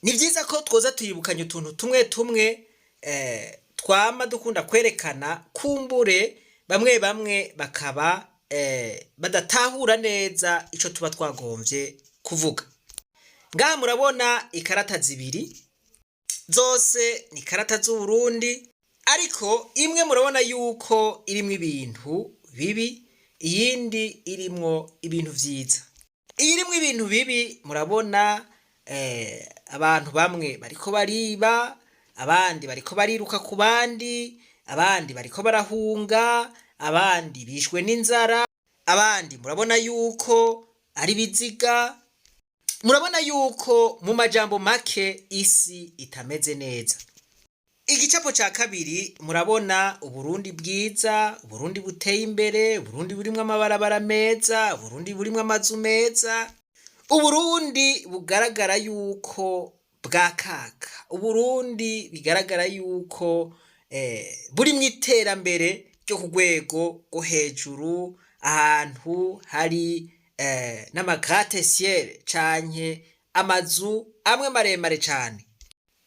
ni byiza ko twoza tuyibukanya utuntu tumwe tumwe twama dukunda kwerekana kumbure bamwe bamwe bakaba badatahura neza ico tuba twagomvye kuvuga. Ngaha murabona ikarata zibiri, zose ni ikarata z'Uburundi, ariko imwe murabona yuko irimwo ibintu bibi, iyindi irimwo ibintu vyiza. Iyirimwo ibintu bibi murabona abantu bamwe bariko bariba, abandi bariko bariruka ku bandi, abandi bariko barahunga, abandi bishwe n'inzara, abandi murabona yuko ari biziga. Murabona yuko mu majambo make isi itameze neza. Igicapo ca kabiri murabona Uburundi bwiza, Uburundi buteye imbere, Uburundi burimwo amabarabara meza, Uburundi burimwo amazu meza, Uburundi bugaragara yuko bwakaka, Uburundi bigaragara yuko burimwo iterambere ryo ku rwego rwo hejuru, ahantu hari n'amagrate ciel canke amazu amwe maremare cane.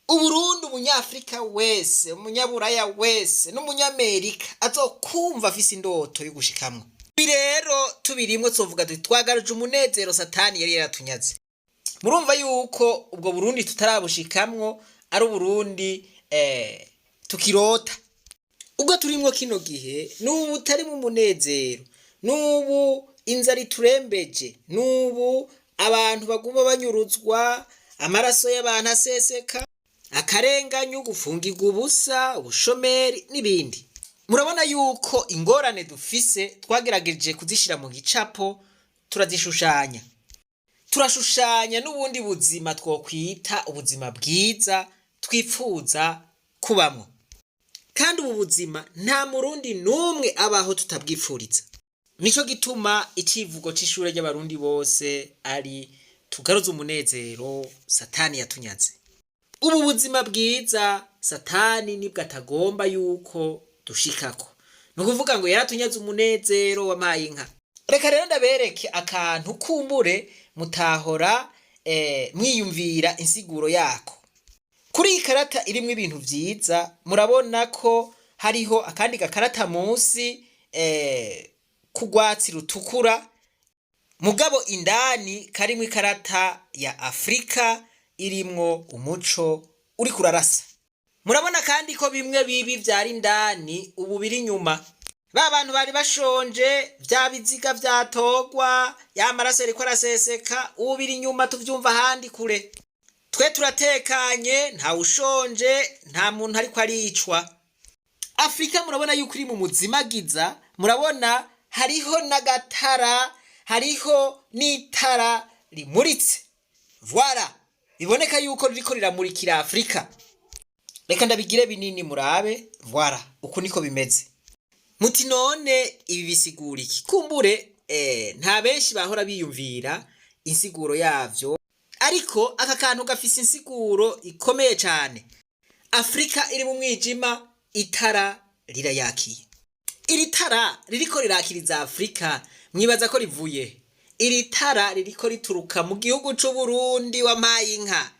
Uburundi umunyafrika wese, umunyaburaya wese n'umunyamerika azokumva afise indoto yo gushikamwo. Ibi rero tubirimwo twovuga tuti twagaruje umunezero Satani yari yaratunyaze. Murumva yuko ubwo Burundi tutarabushikamwo ari Uburundi tukirota. Ubwo turimwo kino gihe n'ubu tari mu munezero, n'ubu inzara iturembeje, n'ubu abantu baguma banyuruzwa, amaraso y'abantu aseseka, akarenganyo, gufungirwa ubusa, ubushomeri n'ibindi. Murabona yuko ingorane dufise twagerageje kuzishira mu gicapo, turazishushanya. Turashushanya n'ubundi buzima twokwita ubuzima bwiza twipfuza kubamwo. Kandi ubu buzima nta murundi n'umwe abaho tutabwipfuriza. Nico gituma icivugo c'ishure ry'abarundi bose ari tugaruze umunezero Satani yatunyaze. Ubu buzima bwiza Satani nibwo atagomba yuko dushikako. Nukuvuga ngo yaratunyaze umunezero w'amayinka. Reka rero ndabereke akantu kumbure mutahora mwiyumvira insiguro yako. Kuri iyi karata irimwo ibintu vyiza murabona ko hariho akandi gakarata munsi kugwatsi rutukura, mugabo indani karimwo ikarata ya Afrika irimwo umuco uri kurarasa. Murabona kandi ko bimwe bibi vyari indani ubu biri inyuma. Ba bantu bari bashonje, vya biziga vyatogwa, ya maraso ariko araseseka, ubu biri inyuma tuvyumva ahandi kure. Twe turatekanye, nta ushonje, nta muntu ariko aricwa. Afrika murabona yuko iri mu muzimagiza, murabona hariho n'agatara, hariho n'itara rimuritse. Voilà, biboneka yuko ririko riramurikira Afrika. Reka ndabigire binini murabe, voilà, uko niko bimeze. Muti none ibi bisigura iki? Kumbure nta benshi bahora biyumvira insiguro yavyo, ariko aka kantu gafise insiguro ikomeye cane. Afrika iri mu mwijima, itara rirayakiye. Iri tara ririko rirakiriza Afrika, mwibaza ko rivuye. Iri tara ririko rituruka mu gihugu c'Uburundi w'amayinka.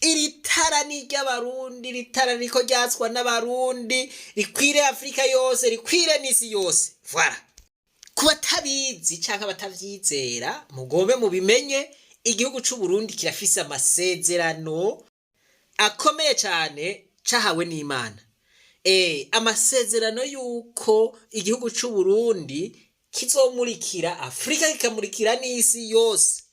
Iri tara ni ry'abarundi, iri tara ririko ryatswa n'abarundi, rikwire Afrika yose, rikwire n'isi yose. Voilà. Kuba tabizi canke batavyizera, mugombe mubimenye, igihugu c'Uburundi kirafise amasezerano akomeye cane cahawe n'Imana. Amasezerano yuko igihugu c'Uburundi kizomurikira Afrika, kikamurikira n'isi yose.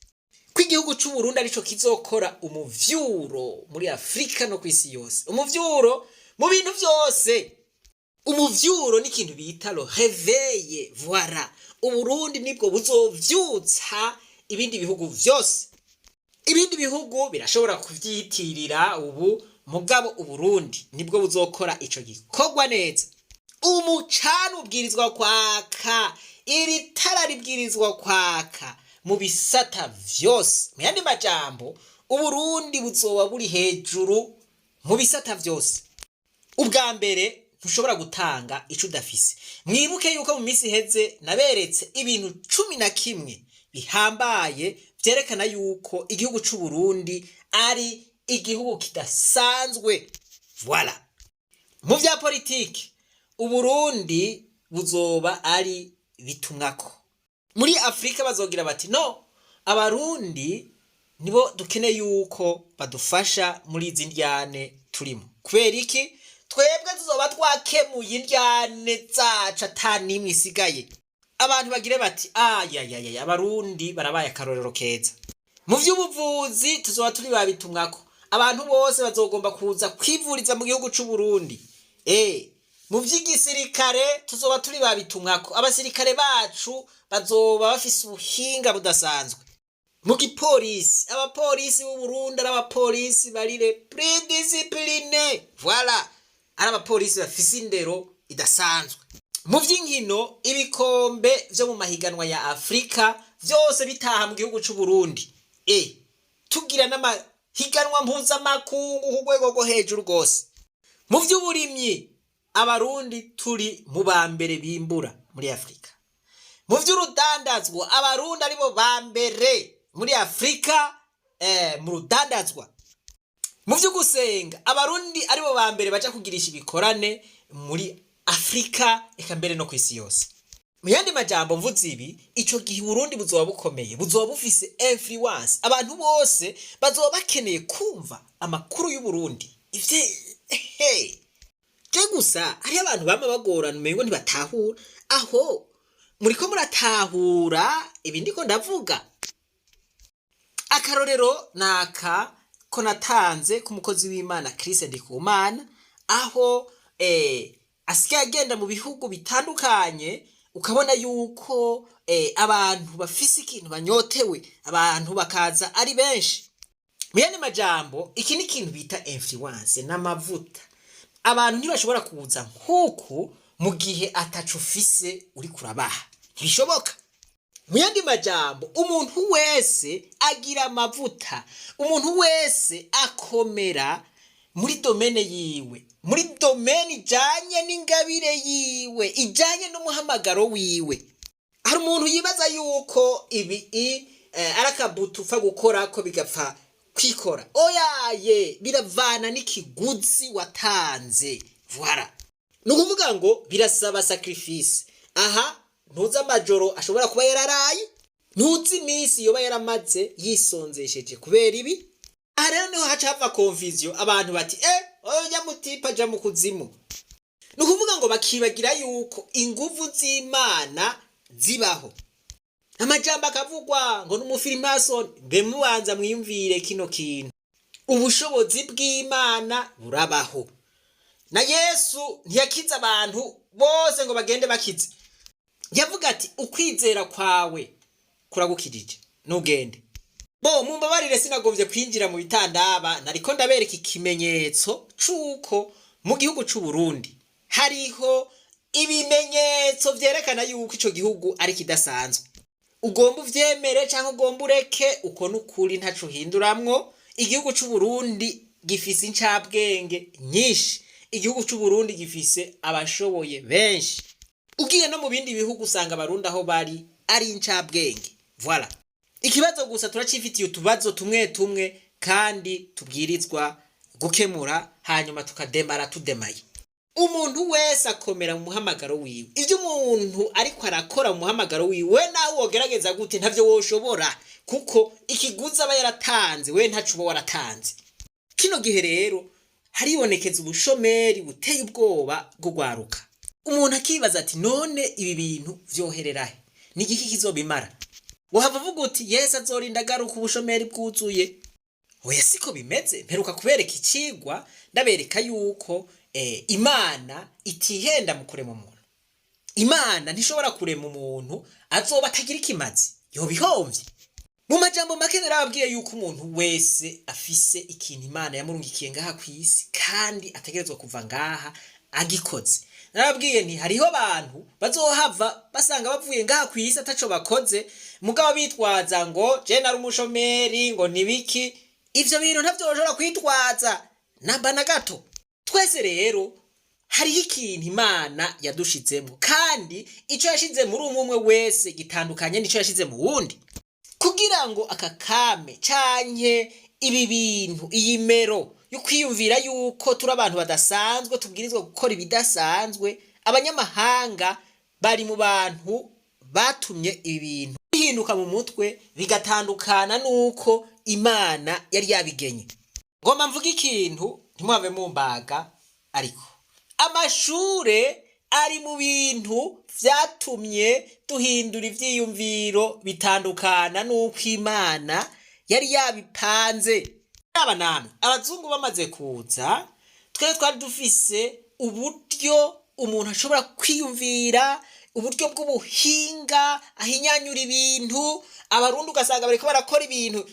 Ko igihugu c'Uburundi arico kizokora umuvyuro muri Afrika no kw'isi yose. Umuvyuro mu bintu vyose. Umuvyuro ni ikintu bita le réveil. Voilà. Uburundi nibwo buzovyutsa ibindi bihugu vyose. Ibindi bihugu birashobora kuvyitirira ubu, mugabo Uburundi nibwo buzokora ico gikorwa neza. Umucana ubwirizwa kwaka, iri tara ribwirizwa kwaka mu bisata vyose. Mu yandi majambo, Uburundi buzoba buri hejuru mu bisata vyose. Ubwa mbere ntushobora gutanga ico udafise. Mwibuke yuko mu misi heze naberetse ibintu 11 bihambaye vyerekana yuko igihugu c'Uburundi ari igihugu kidasanzwe. Voilà. Mu vya politiki Uburundi buzoba ari bitumwako. Muri Afrika bazogira bati no, abarundi nibo dukeneye yuko badufasha muri izi ndyane turimo. Kubera iki? Twebwe tuzoba twakemuye indyane zacu atanimwe isigaye. Abantu bagire bati abarundi barabaye akarorero keza. Mu vy'ubuvuzi tuzoba turi babitumwako. Abantu bose bazogomba kuza kwivuriza mu gihugu c'u Burundi. Mu vy'igisirikare tuzoba turi babitumwako. Abasirikare bacu bazoba bafise ubuhinga budasanzwe. Mu gipolisi, abapolisi b'u Burundi ari abapolisi barire prediscipline. Voilà. Ari abapolisi bafise indero idasanzwe. Mu vy'inkino ibikombe vyo mu mahiganwa ya Afrika vyose bitaha mu gihugu c'u Burundi. Tugira n'amahiganwa mpuzamakungu ku rwego rwo hejuru rwose. Mu vy'uburimyi abarundi turi mu ba mbere bimbura muri Afrika. Mu vy'urudandazwa abarundi aribo ba mbere muri Afrika mu rudandazwa. Mu vy'ugusenga abarundi aribo ba mbere baca kugirisha ibikorane muri Afrika eka mbere no kwisi yose. Mu yandi majambo mvuze ibi, ico gihe Burundi buzoba bukomeye, buzoba bufise influence. Abantu bose bazoba bakeneye kumva amakuru y'u Burundi. Gusa hari abantu bama bagorana umengo ntibatahura. Aho muriko muratahura ibi ndiko ndavuga. Akarorero naka ko natanze ku mukozi w'Imana Chris Ndikumana, aho asigaye agenda mu bihugu bitandukanye, ukabona yuko abantu bafise ikintu banyotewe, abantu bakaza ari benshi. Mu yandi majambo iki ni ikintu bita influence n'amavuta. Abantu ntibashobora kuza nkuko mu gihe atacu ufise uri kurabaha, ntibishoboka. Mu yandi majambo umuntu wese agira amavuta, umuntu wese akomera muri domene yiwe, muri domene ijanye n'ingabire yiwe, ijanye n'umuhamagaro wiwe. Hari umuntu yibaza yuko ibi arakabutu upfa gukora ko bigapfa kwikora. Oyaye, biravana n'ikiguzi watanze. Voilà. Nukuvuga ngo birasaba sacrifice. Aha ntuzi amajoro ashobora kuba yararaye, ntuzi iminsi yoba yaramaze yisonzesheje kubera ibi. Aha rero niho haca hava confusion. Abantu bati oya nyamutipa ja mu kuzimu. Nukuvuga ngo bakibagira yuko inguvu z'Imana zibaho. Amajambo akavugwa ngo n'umufirimason, mbe mubanza mwiyumvire kino kintu. Ubushobozi bw'Imana burabaho. Na Yesu ntiyakiza abantu bose ngo bagende bakize. Yavuga ati ukwizera kwawe kuragukirije nugende. Mumbabarire sinagovye kwinjira mu bitandaba, nariko ndabereka ikimenyetso cuko mu gihugu c'u Burundi hariho ibimenyetso vyerekana yuko ico gihugu ari kidasanzwe. Ugomba uvyemere canke ugomba ureke, uko nukuri ntaco hinduramwo. Igihugu c'u Burundi gifise incabwenge nyinshi. Igihugu c'u Burundi gifise abashoboye benshi. Ugiye no mu bindi bihugu usanga abarundi aho bari ari incabwenge. Voilà. Ikibazo gusa turacifitiye utubazo tumwe tumwe kandi tubwirizwa gukemura, hanyuma tukademara tudemaye. Umuntu wese akomera mu muhamagaro wiwe. Ivyo umuntu ariko arakora mu muhamagaro wiwe nawe wogerageza gute ntavyo woshobora, kuko ikiguzi aba yaratanze we ntacuba waratanze. Kino gihe rero haribonekeza ubushomeri buteye ubwoba bwo gwaruka. Umuntu akibaza ati none ibi bintu vyohererahe, ni igiki kizobimara? Wahava vuga uti Yesu azorinda garuka ubushomeri bwuzuye. Oya siko bimeze. Mperuka kubereka ikigwa ndabereka yuko Imana itihenda mu kurema umuntu. Imana ntishobora kurema umuntu azoba atagira ikimazi, yobihomvye. Mu majambo make narababwiye yuko umuntu wese afise ikintu Imana yamurungikiye ngaha kwisi kandi ategerezwa kuva ngaha agikoze. Narababwiye nti hariho abantu bazohava basanga bavuye ngaha kwisi ataco bakoze, mugabo bitwaza ngo je nari umushomeri ngo nibiki. Ivyo bintu ntavyoshobora kwitwaza namba na gato. Twese rero hariho ikintu Imana yadushizemo, kandi ico yashize muri umwe wese gitandukanye nico yashize mu wundi. Kugira ngo aka kame canke ibi bintu, iyi mero yo kwiyumvira yuko turi abantu badasanzwe tubwirizwa gukora ibidasanzwe, abanyamahanga bari mu bantu batumye ibi bintu bihinduka mu mutwe bigatandukana nuko Imana yari yabigenye. Ngomba mvuga ikintu ntimwave mu mbaga, ariko amashure ari mu bintu vyatumye duhindura ivyiyumviro bitandukana nuko Imana yari yabipanze. Aba namwe abazungu bamaze kuza, twari dufise uburyo umuntu ashobora kwiyumvira, uburyo bw'ubuhinga ahinyanyura ibintu. Abarundi ugasanga bariko barakora ibintu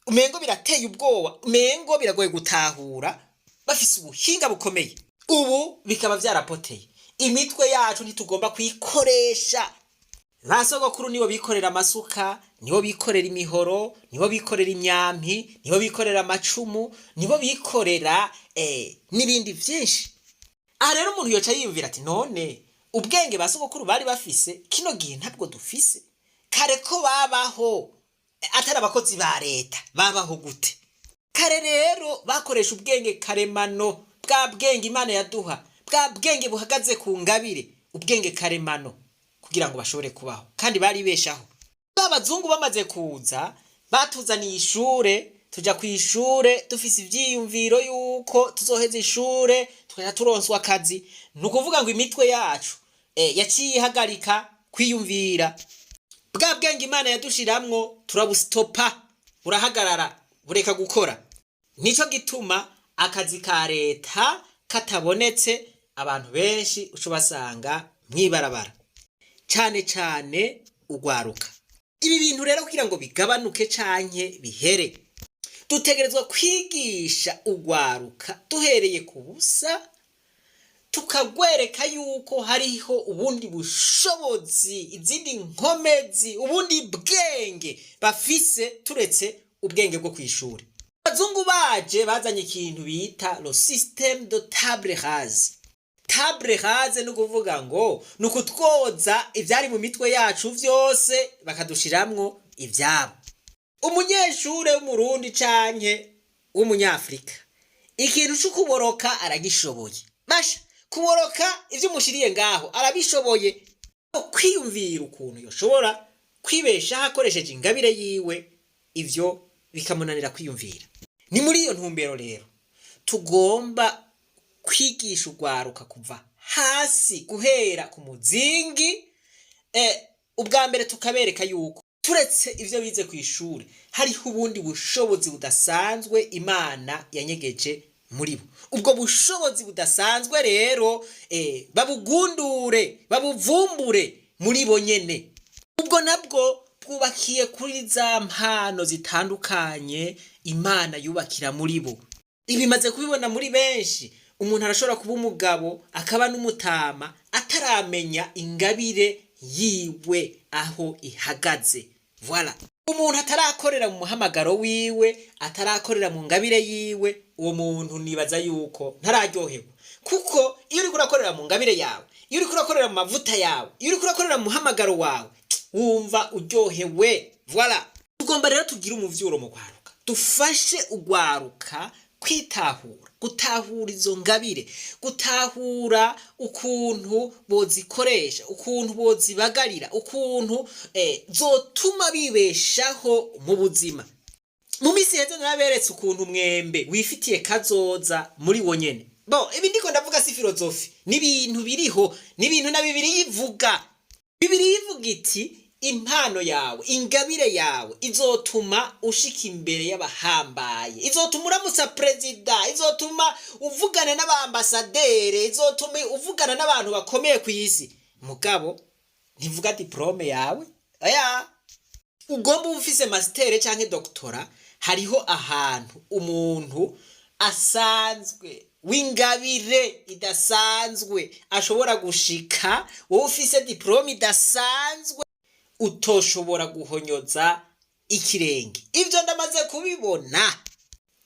umengo birateye ubwoba, umengo biragoye gutahura, bafise ubuhinga bukomeye. Ubu bikaba vyarapoteye. Imitwe yacu ntitugomba kuyikoresha. Ba sogokuru nibo bikorera amasuka, nibo bikorera imihoro, nibo bikorera imyampi, nibo bikorera amacumu, nibo bikorera n'ibindi vyinshi. Aha rero umuntu yoca yiyumvira ati none ubwenge ba sogokuru bari bafise kino gihe ntabwo dufise. Kare ko babaho atari abakozi ba leta, babaho gute? Kare rero bakoresha ubwenge karemano, bwa bwenge Imana yaduha, bwa bwenge buhagaze ku ngabire, ubwenge karemano, kugira ngo bashobore kubaho kandi bari beshaho. Abazungu bamaze kuza batuzaniye ishure, tuja ku ishure dufise ivyiyumviro yuko tuzoheza ishure tukaja turonswa akazi. Nukuvuga ngo imitwe yacu yaciye ihagarika kwiyumvira. Bwa bwenge Imana yadushiramwo turabustopa, burahagarara, bureka gukora. Nico gituma akazi ka leta katabonetse, abantu benshi ucubasanga mwibarabara, cane cane ugwaruka. Ibi bintu rero kugira ngo bigabanuke canke bihere, dutegerezwa kwigisha ugwaruka duhereye ku busa, tukagwereka yuko hariho ubundi bushobozi, izindi nkomezi, ubundi bwenge bafise turetse ubwenge bwo kw'ishure. Abazungu baje bazanye ikintu bita le système de table rase. Table rase no kuvuga ngo nukutwoza ivyari mu mitwe yacu vyose bakadushiramwo ivyabo. Umunyeshure w'umurundi canke w'umunyafrika ikintu cyo kuboroka aragishoboye. Basha kuboroka ivyo mushiriye ngaho arabishoboye. Kwiyumvira ukuntu yoshobora kwibesha akoresheje ingabire yiwe, ivyo bikamunanira kwiyumvira. Ni muri iyo ntumbero rero tugomba kwigisha ugwaruka kuva hasi, guhera ku muzingi. Ubwa mbere tukabereka yuko turetse ivyo bize ku ishure hariho ubundi bushobozi budasanzwe Imana yanyegeje muri bo. Ubwo bushobozi budasanzwe rero babugundure, babuvumbure muri bo nyene. Ubwo nabwo bwubakiye kuri za mpano zitandukanye Imana yubakira muri bo. Ibimaze kubibona muri benshi. Umuntu arashobora kuba umugabo akaba n'umutama ataramenya ingabire yiwe aho ihagaze. Voilà. Umuntu atarakorera mu muhamagaro wiwe, atarakorera mu ngabire yiwe, uwo muntu nibaza yuko ntararyohewe. Kuko iyo uri kurakorera mu ngabire yawe, iyo uri kurakorera mu mavuta yawe, iyo uri kurakorera mu muhamagaro wawe, wumva uryohewe. Voilà. Tugomba rero tugira umuvyuro mu gwaruka, dufashe ugwaruka kwitahura, gutahura izo ngabire, gutahura ukuntu bozikoresha, ukuntu bozibagarira, ukuntu zotuma bibeshaho mu buzima. Mu misi heze naberetse ukuntu mwembe wifitiye kazoza muri wonyene. Ibi ndiko ndavuga si filozofi, ni ibintu biriho, ni ibintu na Bibiliya ivuga. Bibiliya ivuga iti impano yawe, ingabire yawe izotuma ushika imbere y'abahambaye, izotuma uramutsa perezida, izotuma uvugana n'abambasadere, izotuma uvugana n'abantu bakomeye ku isi. Mugabo ntivuga diplome yawe. Ugomba ufise master canke doctora, hariho ahantu umuntu asanzwe w'ingabire idasanzwe ashobora gushika. Wowe ufise diplome idasanzwe utoshobora guhonyoza ikirenge. Ivyo ndamaze kubibona.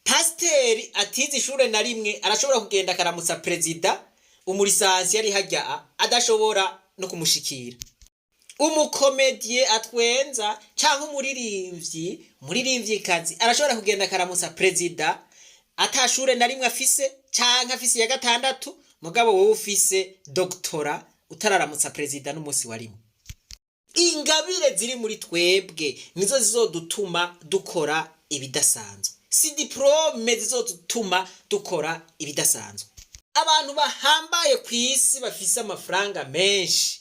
Pasiteri atize ishure na rimwe arashobora kugenda akaramutsa perezida, umurisansi yari hajya adashobora no kumushikira. umukomediye atwenza cyangwa umuririmvyikazi arashobora kugenda akaramutsa perezida atashure na rimwe afise canke afise ya gatandatu, mugabo wowe ufise doktora utararamutsa perezida n'umunsi wa rimwe. Ingabire ziri muri twebwe nizo zizodutuma dukora ibidasanzwe, si diplome zizodutuma dukora ibidasanzwe. Abantu bahambaye ku isi bafise amafaranga menshi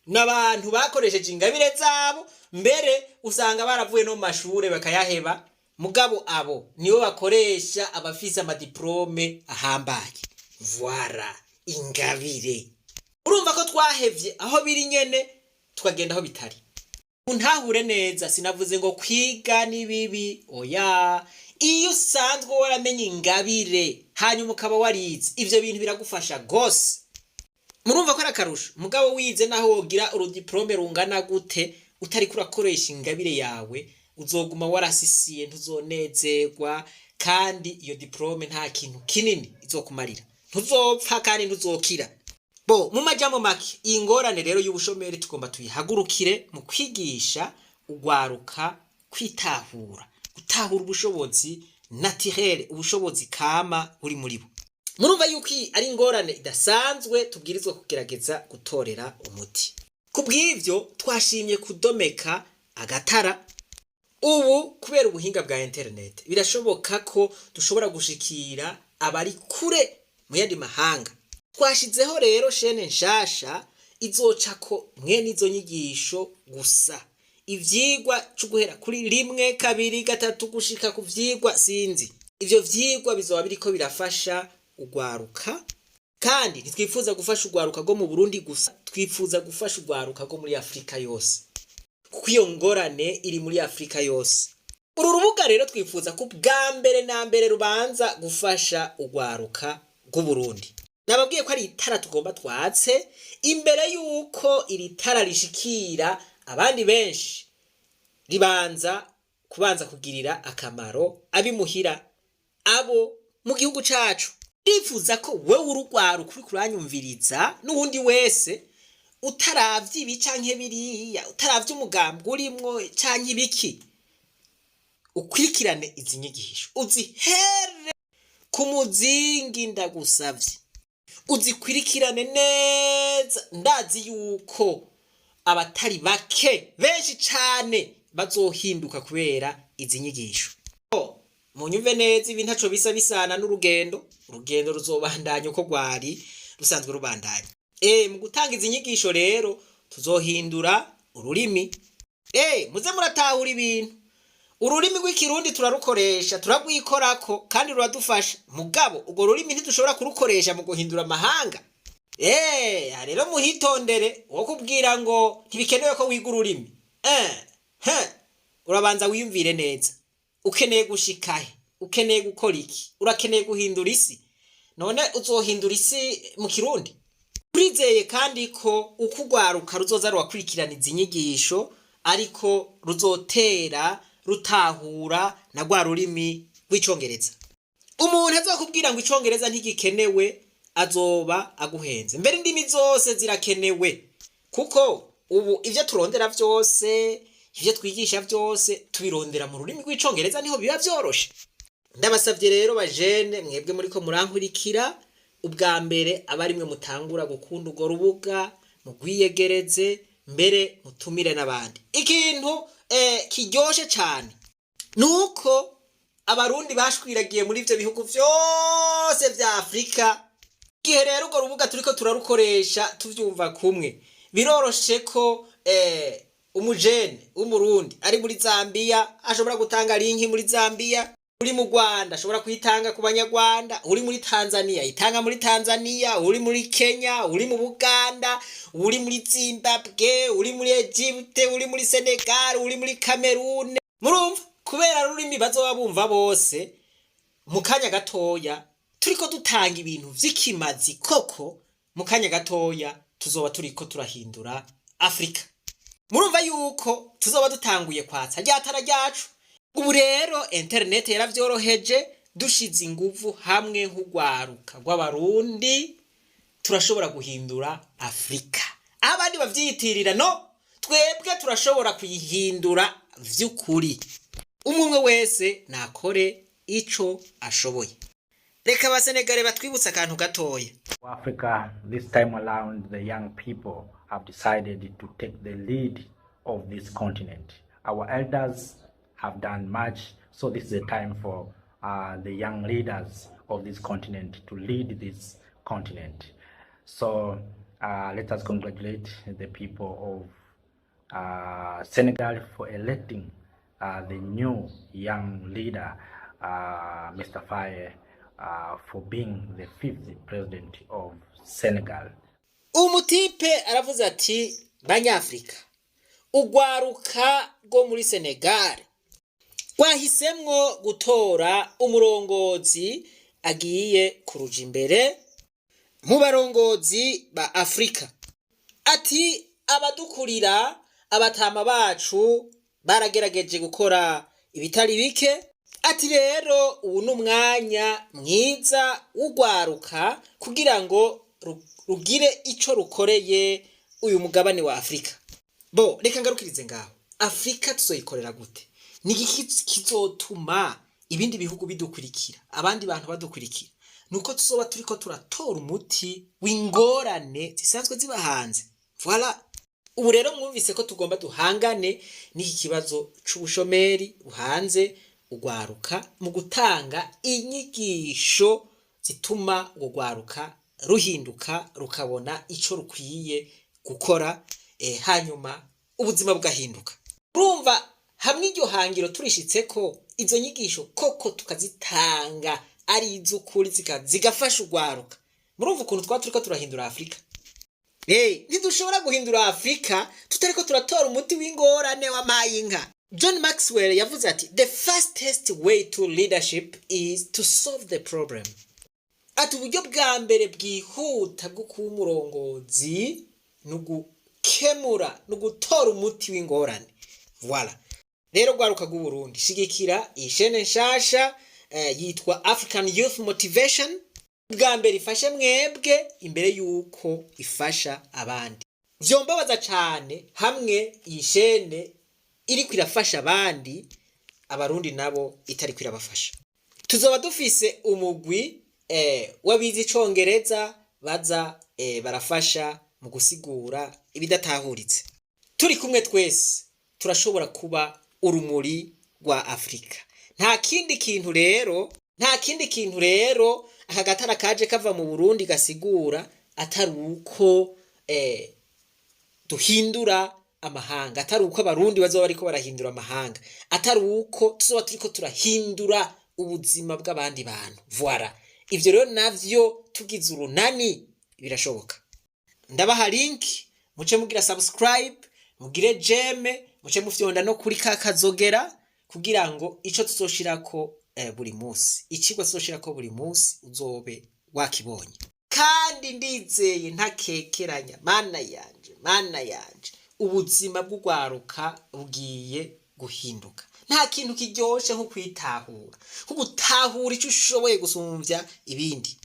n'abantu bakoresheje ingabire zabo, mbere usanga baravuye no mu mashure bakayaheba, mugabo abo nibo bakoresha abafise amadiplome ahambaye. Voilà, ingabire. Urumva ko twahevye aho biri nyene tukagenda aho bitari. Untahure neza, sinavuze ngo kwiga ni bibi, oya. Iyo usanzwe waramenye ingabire hanyuma ukaba warize, ivyo bintu biragufasha gose. Murumva ko arakarusha, mugabo wize naho wogira urudiplome rungana gute, utari kurakoresha ingabire yawe, uzoguma warasisiye, ntuzonezerwa, kandi iyo diplome nta kintu kinini izokumarira. Ntuzopfa kandi ntuzokira. Mu majambo make, ingorane rero y'ubushomeri tugomba tuyihagurukire mu kwigisha ugwaruka kwitahura, gutahura ubushobozi naturel, ubushobozi kama buri muri bo. Murumva yuko ari ingorane idasanzwe tubwirizwa kugerageza gutorera umuti. Kubw'ivyo twashimye kudomeka agatara. Ubu kubera ubuhinga bwa internet birashoboka ko dushobora gushikira abari kure mu yandi mahanga. Twashizeho rero chaîne nshasha izocako mwene izo nyigisho gusa. Ivyigwa cyo guhera kuri 1, 2, 3 gushika ku vyigwa sinzi. Ivyo vyigwa bizoba biriko birafasha ugwaruka, kandi ntitwifuza gufasha ugwaruka go mu Burundi gusa, twifuza gufasha ugwaruka go muri Afrika yose, kuko iyo ngorane iri muri Afrika yose. Uru rubuga rero twifuza ko bwa mbere na mbere rubanza gufasha ugwaruka go Burundi. Nababwiye ko ari itara tugomba twatse, imbere yuko iri tara rishikira abandi benshi, ribanza kubanza kugirira akamaro abimuhira abo mu gihugu cacu. Ndifuza ko wewe urugwaruka uri kuranyumviriza n'uwundi wese utaravye ibi canke biriya, utaravye umugambwe urimwo canke ibiki, ukwirikirane izi nyigisho, uzihere ku muzingi ndagusavye, uzikwirikirane neza. Ndazi yuko abatari bake benshi cane bazohinduka kubera izi nyigisho. Munyumve neza, ibi ntaco bisa bisana n'urugendo. Urugendo ruzobandanya uko rwari rusanzwe rubandanya. Mu gutanga izi nyigisho rero tuzohindura ururimi. Muze muratahura ibintu. Ururimi rw'ikirundi turarukoresha, turagwikorako kandi ruradufasha. Mugabo ubwo rurimi ntidushobora kurukoresha mu guhindura amahanga. Rero muhitondere wo kubwira ngo ntibikenewe ko wiga ururimi. Urabanza wiyumvire neza. Ukeneye gushikahe? Ukeneye gukora iki? Urakeneye guhindura isi? None uzohindura isi mu kirundi? Urizeye kandi ko uko ugwaruka ruzoza rwakurikirana izi nyigisho, ariko ruzotera rutahura na rwa rurimi rw'icongereza. Umuntu azokubwira ngo icongereza ntigikenewe azoba aguhenze. Mbere indimi zose zirakenewe, kuko ubu ivyo turondera vyose, ivyo twigisha vyose tubirondera mu rurimi rw'icongereza, niho biba vyoroshe. Ndabasavye rero bajene mwebwe muriko murankurikira, ubwa mbere abarimwe mutangura gukunda urwo rubuga, mugwiyegereze, mbere mutumire n'abandi. Ikintu kiryoshe cyane nuko abarundi bashwiragiye muri ivyo bihugu vyose vya Afrika. Igihe rero urwo rubuga turiko turarukoresha tuvyumva kumwe, biroroshe ko umujene w'umurundi ari muri Zambia ashobora gutanga linki muri Zambia, uri mu Rwanda ashobora kuyitanga ku banyarwanda, uri muri Tanzania itanga muri Tanzania, uri muri Kenya, uri mu Buganda, uri muri Zimbabwe, uri muri Egypt, uri muri Senegal, uri muri Cameroon. Murumva kubera rurimi bazoba bumva bose mu kanya gatoya, turiko dutanga ibintu vy'ikimazi koko, mu kanya gatoya tuzoba turiko turahindura Afrika. Murumva yuko tuzoba dutanguye kwatsa ryatara ryacu. Ubu rero internet yaravyoroheje, dushize inguvu hamwe nk'ugwaruka rw'abarundi turashobora guhindura Afrika. Abandi bavyiyitirira no, twebwe turashobora kuyihindura vy'ukuri. Umwe wese nakore ico ashoboye. Reka abasenegale batwibutsa akantu gatoya. Africa, this time around, the young people have decided to take the lead of this continent. Our elders have done much, so this is a time for the young leaders of this continent to lead this continent. So let us congratulate the people of Senegal for electing the new young leader, Mr. Faye, for being the 5th president of Senegal. Umutipe aravuze ati banyafrika, ugwaruka rwo muri Senegal rwahisemwo gutora umurongozi agiye kuruja imbere mu barongozi ba Afrika. Ati abadukurira abatama bacu baragerageje gukora ibitari bike. Ati rero ubu n'umwanya mwiza w'ugwaruka kugira ngo rugire ico rukoreye uyu mugabane wa Afrika. Bo reka ngarukirize ngaho. Afrika tuzoyikorera gute? Nigiki kizotuma ibindi bihugu bidukurikira, abandi bantu badukurikira? Nuko tuzoba turiko turatora umuti w'ingorane zisanzwe ziba hanze. Voilà. Ubu rero mwumvise ko tugomba duhangane n'iki kibazo c'ubushomeri buhanze ugwaruka mu gutanga inyigisho zituma ugwaruka ruhinduka rukabona ico rukwiye gukora, hanyuma ubuzima bwahinduka. Urumva hamwe iryo hangiro turishitse ko izo nyigisho koko tukazitanga ari izukuri zigafasha ugwaruka. Murumva ukuntu turiko turahindura Afrika. Ntidushobora guhindura Afrika tutariko turatora umuti w'ingorane w'amahanga. John Maxwell yavuze ati the fastest way to leadership is to solve the problem. Ati uburyo bwa mbere bwihuta bwo kuba umurongozi nugukemura nugutora umuti w'ingorane. Voilà. Rero gwaruka rw'u Burundi shigikira CHAINE NSHASHA yitwa African Youth Motivation. Bwa mbere ifashe mwebwe imbere yuko ifasha abandi. Vyombabaza cyane hamwe iyi chaîne iri kwirafasha abandi, abarundi nabo itari kwirabafasha. Tuzoba dufise umugwi wabizi icongereza baza barafasha mu gusigura ibidatahuritse. Turi kumwe twese turashobora kuba urumuri rwa Afrika. Nta kindi kintu rero akagatara kaje kava mu Burundi gasigura atari uko duhindura amahanga, atari uko abarundi bazoba bariko barahindura amahanga, atari uko tuzoba turiko turahindura ubuzima bw'abandi bantu. Voilà. Ivyo rero navyo tugize urunani birashoboka. Ndabaha link, muce mugira subscribe, mugire jeme, muce mufyonda no kuri kakazogera kugira ngo ico tuzoshirako buri munsi, icigwa tuzoshirako buri munsi uzobe wakibonye. Kandi ndizeye ntakekeranya, mana yanje ubuzima bw'ugwaruka bugiye guhinduka. Nta kintu kiryoshe nko kwitahura, nko gutahura ico ushoboye gusumvya ibindi.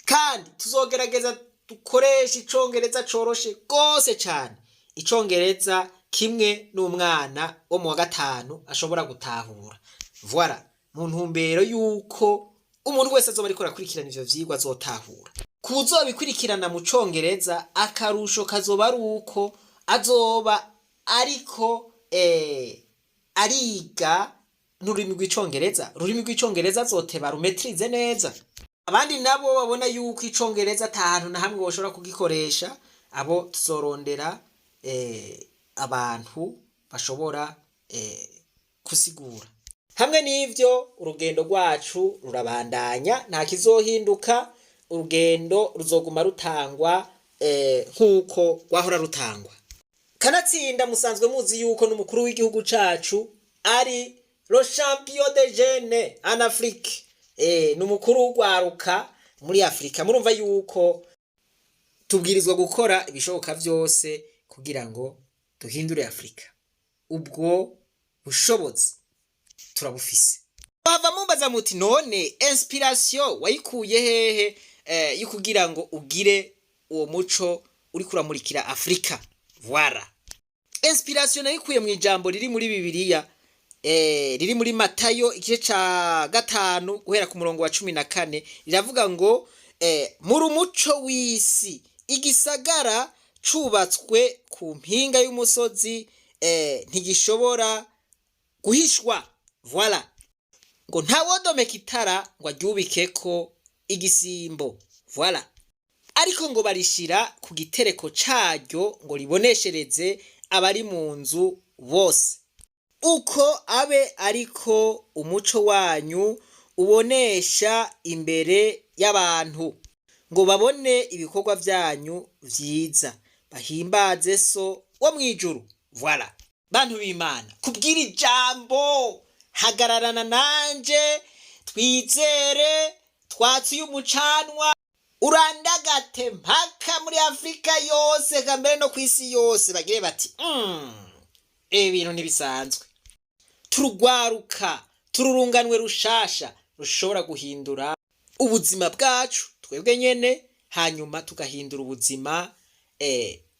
Kandi tuzogerageza dukoresha icongereza coroshe gose cyane, icongereza kimwe n'umwana wo mu wa gatanu ashobora gutahura. Voilà. Mu ntumbero yuko umuntu wese azoba ariko arakurikirana ivyo vyigwa azotahura. Kuzobikurikirana mu congereza akarusho kazoba ari uko azoba ariko ariga n'ururimi rw'icongereza. Ururimi rw'icongereza azoteba rumetrize neza. Abandi nabo babona yuko icongereza atahantu na hamwe boshobora kugikoresha, abo tuzorondera abantu bashobora kusigura. Hamwe n'ivyo urugendo rwacu rurabandanya, nta kizohinduka. Urugendo ruzoguma rutangwa nkuko rwahora rutangwa. Kanatsinda musanzwe muzi yuko n'umukuru w'igihugu cacu ari le champion de jeunes en Afrique. N'umukuru w'ugwaruka muri Afrika. Murumva yuko tubwirizwa gukora ibishoboka vyose kugira ngo duhindure Afrika. Ubwo bushobozi turabufise. Bava mumbaza muti none inspiration wayikuye hehe yukugira ngo ugire uwo muco uri kuramurikira Afrika? Voilà. inspiration nayikuye mu ijambo riri muri Bibiliya riri muri Matayo igice ca 5 guhera ku murongo wa 14 riravuga ngo muri umuco w'isi igisagara cubatswe ku mpinga y'umusozi ntigishobora guhishwa. Voilà, ngo ntawodomeka itara ngo aryubikeko igisimbo. Voilà, ariko ngo barishira ku gitereko caryo ngo riboneshereze abari mu nzu bose. Uko abe ariko umuco wanyu ubonesha imbere y'abantu, ngo babone ibikorwa vyanyu vyiza, bahimbaze so wo mwijuru. Voilà, bantu b'Imana, kubwira ijambo hagararana nanje, twizere, twatsuye umucanwa, urandagate mpaka muri Afrika yose kambere no kwisi yose bagire bati ibintu ntibisanzwe. Turugwaruka, tururunganwe rushasha rushobora guhindura ubuzima bwacu twebwe nyene, hanyuma tugahindura ubuzima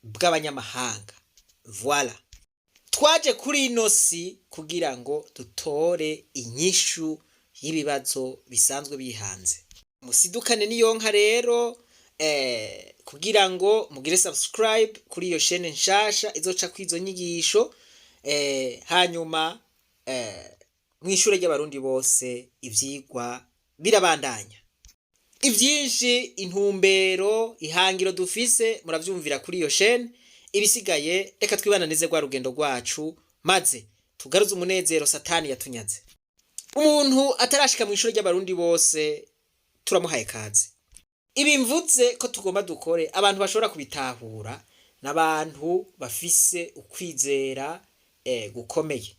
bw'abanyamahanga. Voilà, twaje kuri ino si kugira ngo dutore inyishu y'ibibazo bisanzwe bihanze. Musidukane niyonka rero kugira ngo mugire subscribe kuri iyo chaîne nshasha izoca kwizo nyigisho, hanyuma mwishure ry'abarundi bose ivyigwa birabandanya. Ivyinshi, intumbero, ihangiro dufise muravyumvira kuri iyo chaîne. Ibisigaye reka twibananize rwa rugendo rwacu maze tugaruze umunezero satani yatunyaze. Umuntu atarashika mwishure ry'abarundi bose turamuhaye kazi. Ibi mvuze ko tugomba dukore abantu bashobora kubitahura, n'abantu bafise ukwizera gukomeye.